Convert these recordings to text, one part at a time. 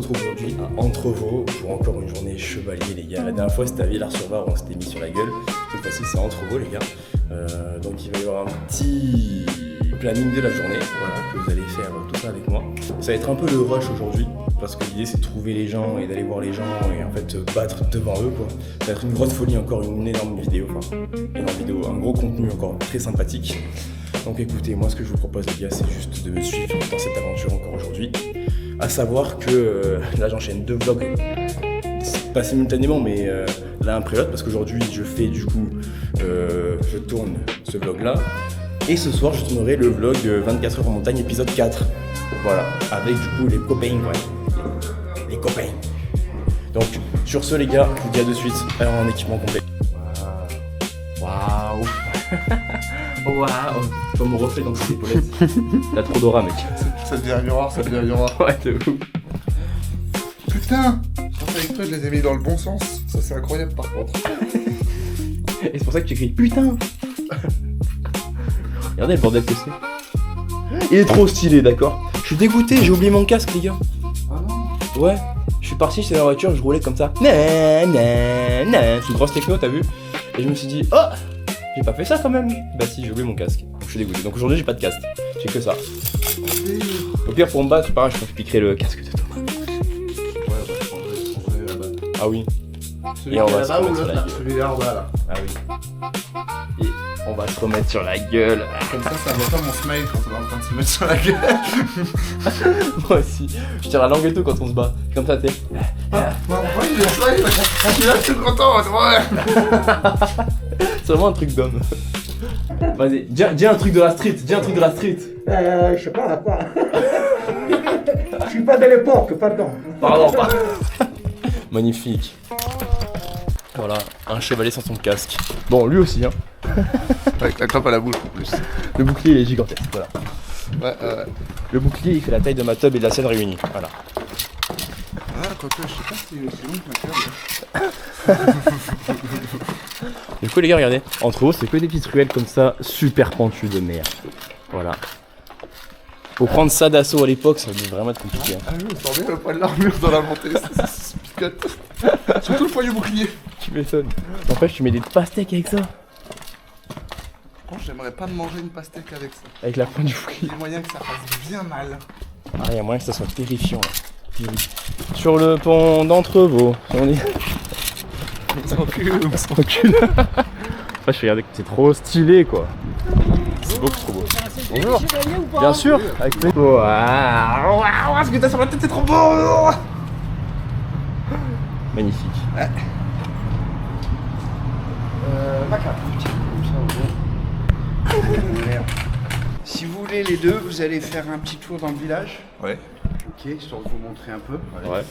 retrouve aujourd'hui à Entrevaux pour encore une journée chevalier les gars. La dernière fois c'était à Villars-sur-Var où on s'était mis sur la gueule. Cette fois-ci c'est à Entrevaux les gars. Donc il va y avoir un petit planning de la journée, voilà, que vous allez faire tout ça avec moi. Ça va être un peu le rush aujourd'hui parce que l'idée c'est de trouver les gens et d'aller voir les gens et en fait battre devant eux quoi. Ça va être une grosse folie, encore une énorme vidéo, un gros contenu encore très sympathique. Donc écoutez, moi ce que je vous propose les gars c'est juste de me suivre dans cette aventure encore aujourd'hui. À savoir que là j'enchaîne 2 vlogs, pas simultanément mais l'un après l'autre parce qu'aujourd'hui je fais du coup, je tourne ce vlog là et ce soir je tournerai le vlog 24 heures en montagne épisode 4. Voilà, avec du coup les copains, ouais, les copains. Donc sur ce les gars, je vous dis à de suite en équipement complet. Waouh. Waouh. Comme mon reflet dans ses épaulettes. T'as trop d'aura mec. Ça devient miroir, ça devient miroir. Ouais, de ouf. Putain, je pense avec toi, je les ai mis dans le bon sens. Ça, c'est incroyable par contre. Et c'est pour ça que tu écris putain. Regardez le bordel que c'est. Il est trop stylé, d'accord. Je suis dégoûté, j'ai oublié mon casque, les gars. Ah non. Ouais, je suis parti chez la voiture, je roulais comme ça. C'est une grosse techno, t'as vu. Et je me suis dit, oh, j'ai pas fait ça quand même. Bah si, j'ai oublié mon casque. Donc je suis dégoûté. Donc aujourd'hui, j'ai pas de casque. J'ai que ça. Au pire, pour me battre, c'est pareil, je pense que je piquerai le casque de Thomas. Ouais, bah, je prendrai là-bas. Ah oui. Celui Et on qui est va se là-bas ou remettre sur la l'autre là? gueule. Celui-là en bas là. Ah oui. Et on va se remettre sur la gueule. Comme ça voit pas mon smile quand on est en train de se mettre sur la gueule. Moi aussi. Je tire la langue et tout quand on se bat. Comme ça, t'es. Ouais, il est smile. Je suis là tout content, ouais. C'est vraiment un truc d'homme. Vas-y, dis un truc de la street. Dis un truc de la street. Je sais pas, quoi. Je suis pas de l'époque, pardon. Pardon. Magnifique. Voilà, un chevalier sans son casque. Bon, lui aussi, hein. Avec la clope à la bouche en plus. Le bouclier, il est gigantesque, voilà. Ouais. Le bouclier, il fait la taille de ma tub et de la scène réunie, voilà. Ah, quoique, je sais pas si c'est long que ma table. Du coup, les gars, regardez. Entre eux, c'est que des petites ruelles comme ça, super pentues de merde. Voilà. Pour prendre ça d'assaut à l'époque, ça devait vraiment être compliqué. Hein. Ah oui, on sent bien le poids de l'armure dans la montée, ça se picote. Surtout le poids du bouclier. Tu m'étonnes. En fait, tu mets des pastèques avec ça. Franchement, j'aimerais pas manger une pastèque avec ça. Avec la pointe du bouclier. Il y a moyen que ça fasse bien mal. Ah, il y a moyen que ça soit terrifiant. Là. Terrible. Sur le pont d'Entrevaux, on est. On s'encule. On s'encule. Je regardais que c'est trop stylé quoi. C'est beaucoup trop beau. Bonjour. Bien sûr, avec plaisir. Waouh, ce que t'as sur la tête, c'est trop beau. Magnifique. Ma carte. Tiens, comme ça, au moins. Merde. Si vous voulez les deux, vous allez faire un petit tour dans le village. Ouais. Ok, histoire de vous montrer un peu. Ouais.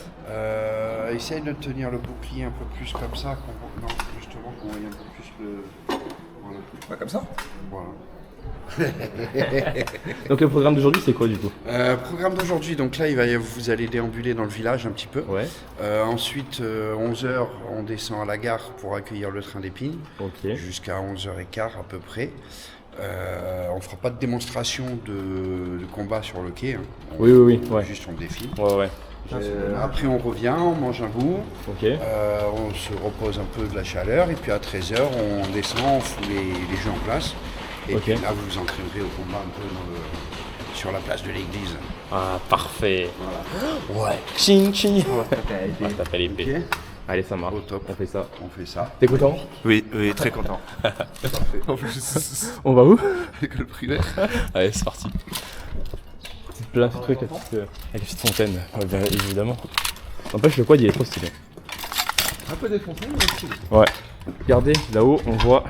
Essaye de tenir le bouclier un peu plus comme ça, non, justement qu'on voit un peu plus le... Voilà. Pas comme ça. Voilà. Donc le programme d'aujourd'hui c'est quoi du coup? Programme d'aujourd'hui, donc là vous allez déambuler dans le village un petit peu. Ouais. Ensuite, 11h, on descend à la gare pour accueillir le train d'Épines. Ok. Jusqu'à 11h15 à peu près. On fera pas de démonstration de combat sur le quai. Hein. Oui, ouais. Juste on défile. Ouais. Après on revient, on mange un bout, Ok. on se repose un peu de la chaleur et puis à 13h on descend, on fout les jeux en place. Et Ok. puis là vous vous entraînerez au combat un peu sur la place de l'église. Ah parfait. Voilà. Ouais. Ching ching. Ouais, T'as fait l'épée. Ok. Allez ça marche. Au top. On fait ça. On fait ça. T'es content? Oui, très content. En plus, On va où? école primaire. Allez c'est parti. Plein de trucs avec la petite fontaine, ouais, bien évidemment. N'empêche le quad il est trop stylé. Un peu défoncé, mais stylé. Ouais. Regardez, là-haut on voit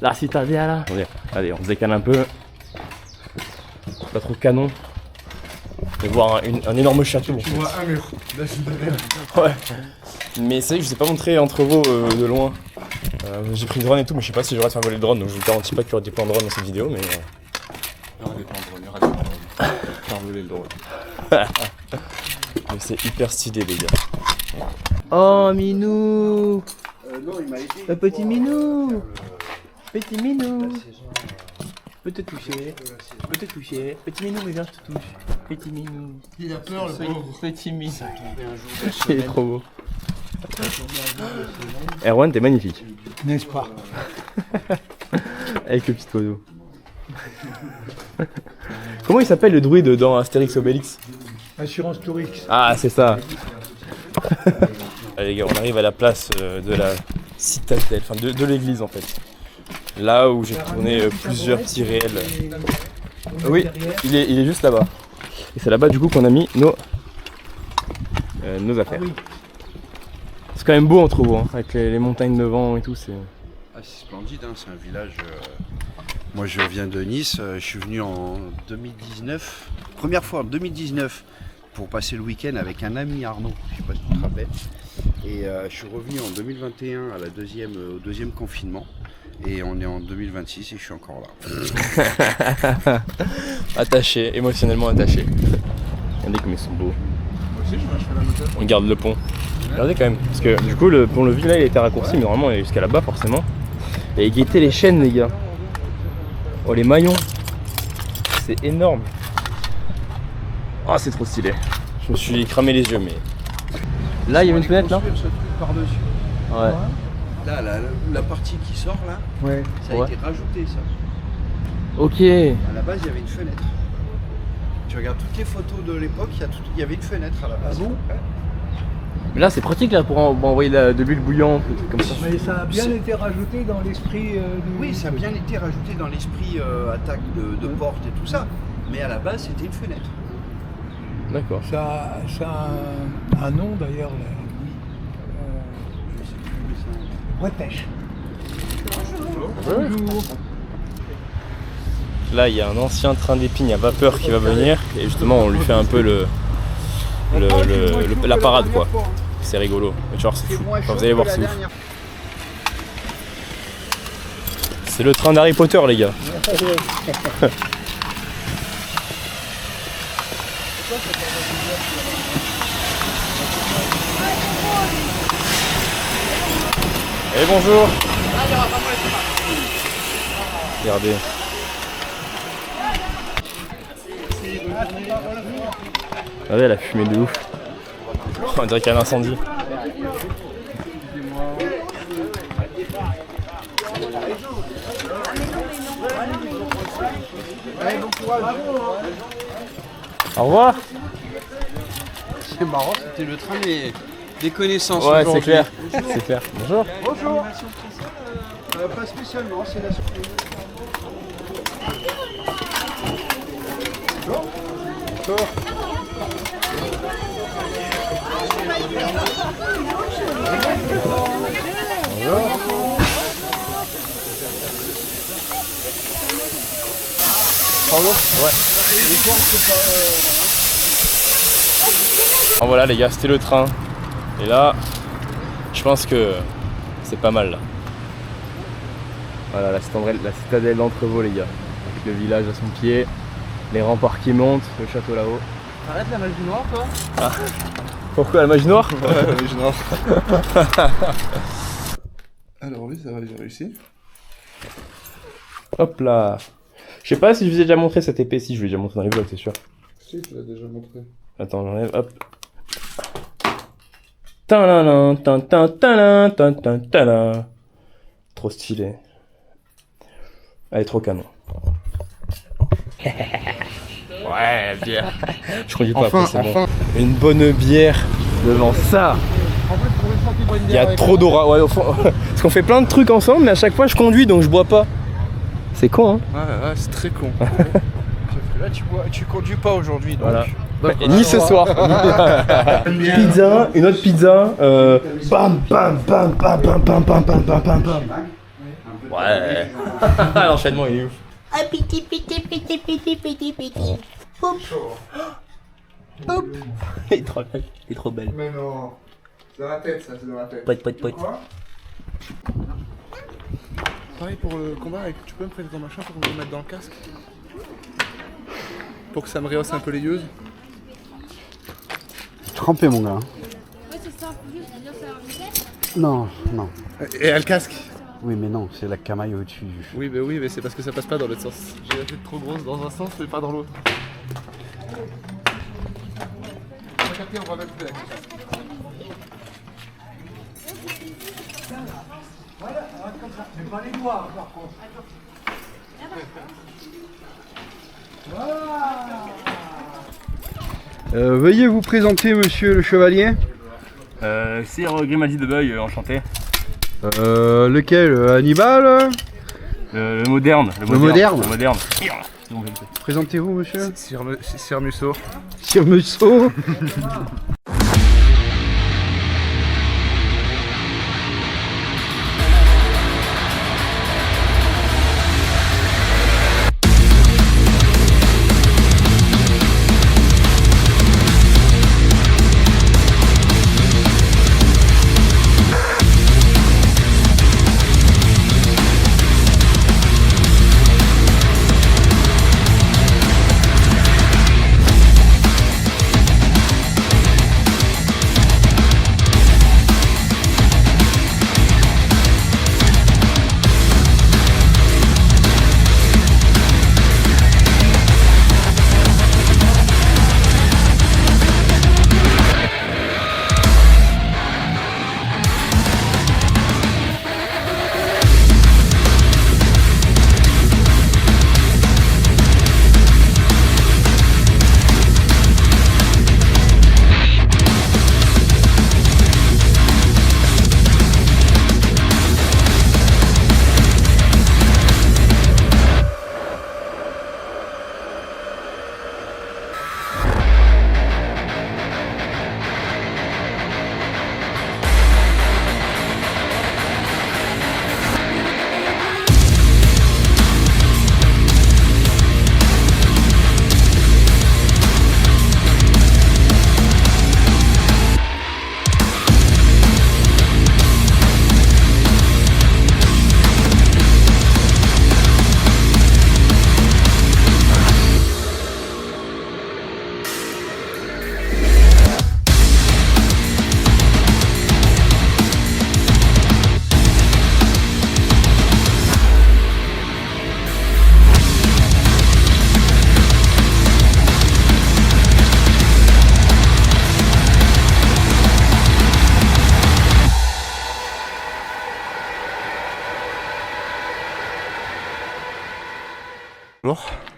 la citadelle là. Allez, on se décale un peu. Pas trop canon. On va voir un énorme château. En Tu fait. vois un mur. Là, je suis derrière. Ouais. Mais c'est vrai que je vous ai pas montré Entrevaux de loin. J'ai pris le drone et tout, mais je sais pas si j'aurai de faire voler le drone, donc je vous garantis pas qu'il y aura des plans de drone dans cette vidéo, mais. Il y aura des plans de drone, il y aura des plans de drone. Faire voler le drone. Mais c'est hyper stylé les gars. Oh Minou. Non, il m'a aidé. Le petit Minou. Petit Minou. Je peux te toucher. Je peux te toucher. Petit Minou, mais viens, je te touche. Petit minou. Il a peur, le pauvre. Petit minou. Il est trop beau. Erwan, t'es magnifique. N'est-ce pas? Avec le petit oiseau. Comment il s'appelle le druide dans Astérix Obélix? Assurance Tourix. Ah, c'est ça. Allez les gars, on arrive à la place de la citadelle, enfin de l'église en fait. Là où j'ai tourné plusieurs petits réels. Oui, il est juste là-bas. Et c'est là-bas du coup qu'on a mis nos affaires. C'est quand même beau entre vous, hein, avec les montagnes devant et tout. C'est splendide, hein, c'est un village. Moi je viens de Nice, je suis venu en 2019, première fois en 2019 pour passer le week-end avec un ami Arnaud, je sais pas si tu te rappelles. Et je suis revenu en 2021 à au deuxième confinement. Et on est en 2026 et je suis encore là. attaché, émotionnellement attaché. Regardez comme ils sont beaux. On garde le pont. Regardez quand même, parce que du coup le pont-levis là il a été raccourci, mais normalement il est jusqu'à là-bas forcément. Et guettez les chaînes les gars. Oh les maillons. C'est énorme. Oh c'est trop stylé. Je me suis cramé les yeux mais... Là il y avait une fenêtre là. Par-dessus. Ouais. Là, la partie qui sort là, ça a été rajouté ça. Ok. À la base il y avait une fenêtre. Tu regardes toutes les photos de l'époque, il y avait une fenêtre à la base. Ah bon? Mais là c'est pratique là pour envoyer de l'huile bouillante, des trucs comme ça. Mais ça a bien été rajouté dans l'esprit du... Oui, ça a bien été rajouté dans l'esprit attaque de porte et tout ça. Mais à la base c'était une fenêtre. D'accord. Ça a un nom d'ailleurs. Bretèche. Bonjour. Là il y a un ancien train d'épines à vapeur qui va venir et justement on lui fait un peu la parade quoi. C'est rigolo. Mais genre c'est fou. Enfin, vous allez voir c'est ouf. C'est le train d'Harry Potter les gars. Et bonjour. Regardez. Regardez la fumée de ouf. On dirait qu'il y a un incendie. Au revoir. C'est marrant, c'était le train des connaissances. Ouais, c'est clair. C'est clair. Bonjour. Bonjour. Pas spécialement, c'est la surprise. Bonjour. Pardon ? Ouais. Oh, voilà les gars, c'était le train. Et là, je pense que c'est pas mal là. Voilà la citadelle d'Entrevaux les gars. Avec le village à son pied, les remparts qui montent, le château là-haut. Arrête la magie noire toi. Ah. Pourquoi la magie noire? Ouais, la magie noire. Alors oui, ça va, j'ai réussi. Hop là. Je sais pas si je vous ai déjà montré cette épée, si je l'ai déjà montré dans les vlogs, c'est sûr. Si, tu l'as déjà montré. Attends, j'enlève, hop. Tadam, tadam, tadam, tadam, tadam. Trop stylé. Elle est trop canon. Ouais, bière. Je conduis pas après, c'est bon. Une bonne bière devant ça. Il y a trop d'aura. Ouais, parce qu'on fait plein de trucs ensemble, mais à chaque fois je conduis donc je bois pas. C'est con, hein. Ouais, c'est très con. Là, tu conduis pas aujourd'hui. Voilà. Ni ce soir. Pizza, une autre pizza. Bam, bam, bam, bam, bam, bam, bam, bam, bam, bam, bam. Ouais. L'enchaînement il est ouf. Ah, piti, piti, piti, piti, piti, piti. Hop. Hop. Elle est trop belle. Elle est trop belle. Mais non. C'est dans la tête, ça, c'est dans la tête. Poit, poit, poit. Pareil pour le combat, tu peux me prêter ton machin pour me le mettre dans le casque? Pour que ça me rehausse un peu les yeux. Trempé mon gars. Ouais, c'est ça, juste bien faire un vitesse. Non, non. Et elle casque? Oui, mais non, c'est la camaille au-dessus. Oui, mais c'est parce que ça passe pas dans l'autre sens. J'ai la tête trop grosse dans un sens, mais pas dans l'autre. éclater, on va mettre plus. Voilà, comme ça. Mais pas les voir par contre. Veuillez vous présenter, monsieur le chevalier. Sire Grimaldi de Beuil, enchanté. Lequel Hannibal Le moderne. Le moderne. Le moderne. Présentez-vous, monsieur. Sir Musso. Sir Musso.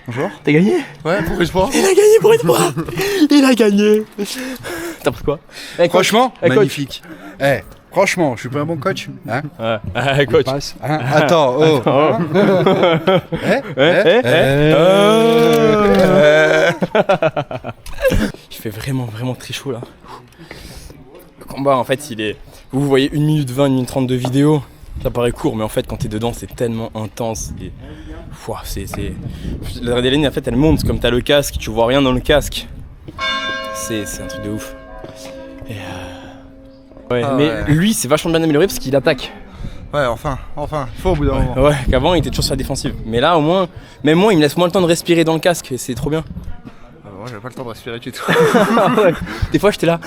Bonjour. T'as gagné? Ouais, pour espoir. Il a gagné pour espoir. Il a gagné. T'as pris quoi? Franchement, coach. magnifique. Franchement, je suis pas un bon coach. Hein? Ouais, coach. Passe. Hein? Attends, oh. Il fait vraiment très chaud là. Le combat en fait il est... Vous voyez 1 minute 20, 1 minute 30 de vidéo. Ça paraît court mais en fait quand t'es dedans c'est tellement intense. Et... Ouah, l'adrénaline en fait elle monte comme t'as le casque, tu vois rien dans le casque. C'est un truc de ouf. Et ouais, mais lui c'est vachement bien amélioré parce qu'il attaque. Ouais, enfin, il faut au bout d'un moment. Ouais, qu'avant il était toujours sur la défensive. Mais là au moins, même moi il me laisse moins le temps de respirer dans le casque et c'est trop bien. Moi j'avais pas le temps de respirer du tout. Ouais. Des fois j'étais là.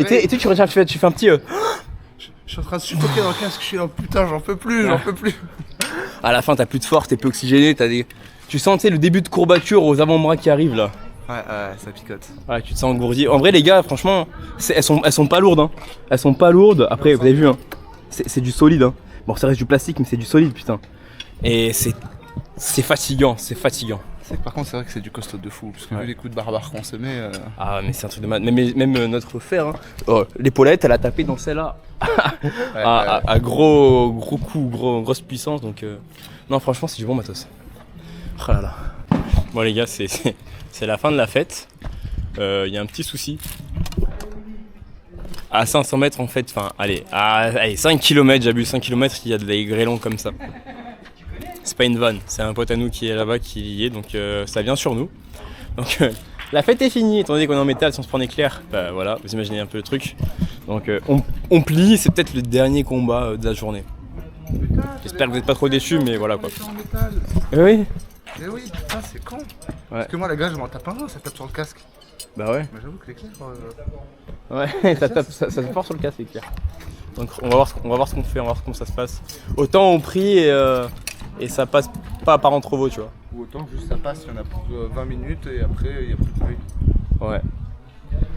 Et tu fais un petit... Je suis en train de suffoquer dans le casque, je suis là, putain j'en peux plus. À la fin t'as plus de force, t'es plus oxygéné, tu sens le début de courbature aux avant-bras qui arrivent là. Ouais, ça picote. Ouais, tu te sens engourdi. En vrai les gars franchement, elles sont pas lourdes hein. Elles sont pas lourdes, après vous avez vu hein. C'est du solide hein. Bon ça reste du plastique mais c'est du solide putain. Et c'est fatigant. Par contre c'est vrai que c'est du costaud de fou, parce que vu les coups de barbare qu'on se met... Ah mais c'est un truc de malade, même notre fer, hein. Oh, l'épaulette elle a tapé dans celle-là à gros coup, grosse puissance donc non franchement c'est du bon matos. Oh là là. Bon les gars c'est la fin de la fête, y a un petit souci. À 500 mètres en fait, allez 5 km, j'abuse 5 km, il y a des grêlons comme ça. C'est pas une vanne, c'est un pote à nous qui est là-bas qui y est, donc ça vient sur nous. Donc la fête est finie, étant donné qu'on est en métal, si on se prend éclair, bah voilà, vous imaginez un peu le truc. Donc on plie, c'est peut-être le dernier combat de la journée. J'espère que vous n'êtes pas trop déçus, mais voilà quoi. Oui. Mais oui, putain c'est con. Ouais. Parce que moi la gars je m'en tape un, ça tape sur le casque. Bah ouais. Mais j'avoue que l'éclair... Ouais, ça se force sur le casque l'éclair. Donc on va voir ce qu'on fait, on va voir comment ça se passe. Autant on prie et ça passe pas par entrevaux, tu vois. Ou autant juste ça passe, il y en a pour 20 minutes et après il y a plus de bruit. Ouais.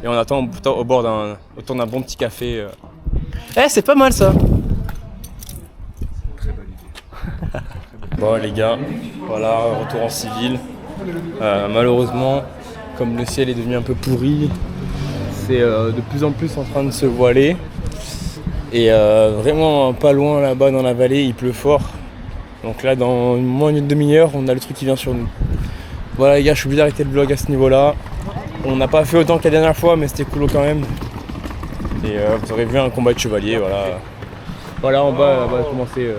Et on attend au bord autour d'un bon petit café. Eh, c'est pas mal ça. Bon les gars, voilà, retour en civil. Malheureusement, comme le ciel est devenu un peu pourri, c'est de plus en plus en train de se voiler. Et vraiment pas loin là-bas dans la vallée, il pleut fort. Donc là, dans moins d'une demi-heure, on a le truc qui vient sur nous. Voilà les gars, je suis obligé d'arrêter le vlog à ce niveau-là. On n'a pas fait autant que la dernière fois, mais c'était cool quand même. Et vous aurez vu un combat de chevalier, voilà. Voilà, en bas, on va commencer.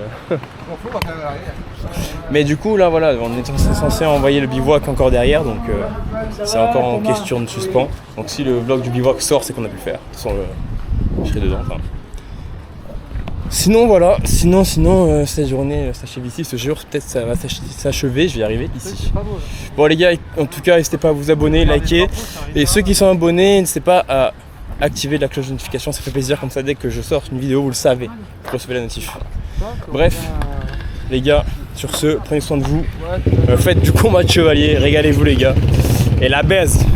Mais du coup, là, voilà, on est censé envoyer le bivouac encore derrière, donc c'est encore en question de suspens. Donc si le vlog du bivouac sort, c'est qu'on a pu le faire. De toute façon, je serai dedans. Enfin. Sinon, voilà, sinon cette journée s'achève ici. Ce jour, peut-être ça va s'achever, je vais y arriver ici. Bon, les gars, en tout cas, n'hésitez pas à vous abonner, liker. Et ceux qui sont abonnés, n'hésitez pas à activer la cloche de notification, ça fait plaisir, comme ça dès que je sors une vidéo vous le savez, vous recevez la notif. Bref les gars, sur ce, prenez soin de vous, faites du combat de chevalier, régalez-vous les gars, et la baise.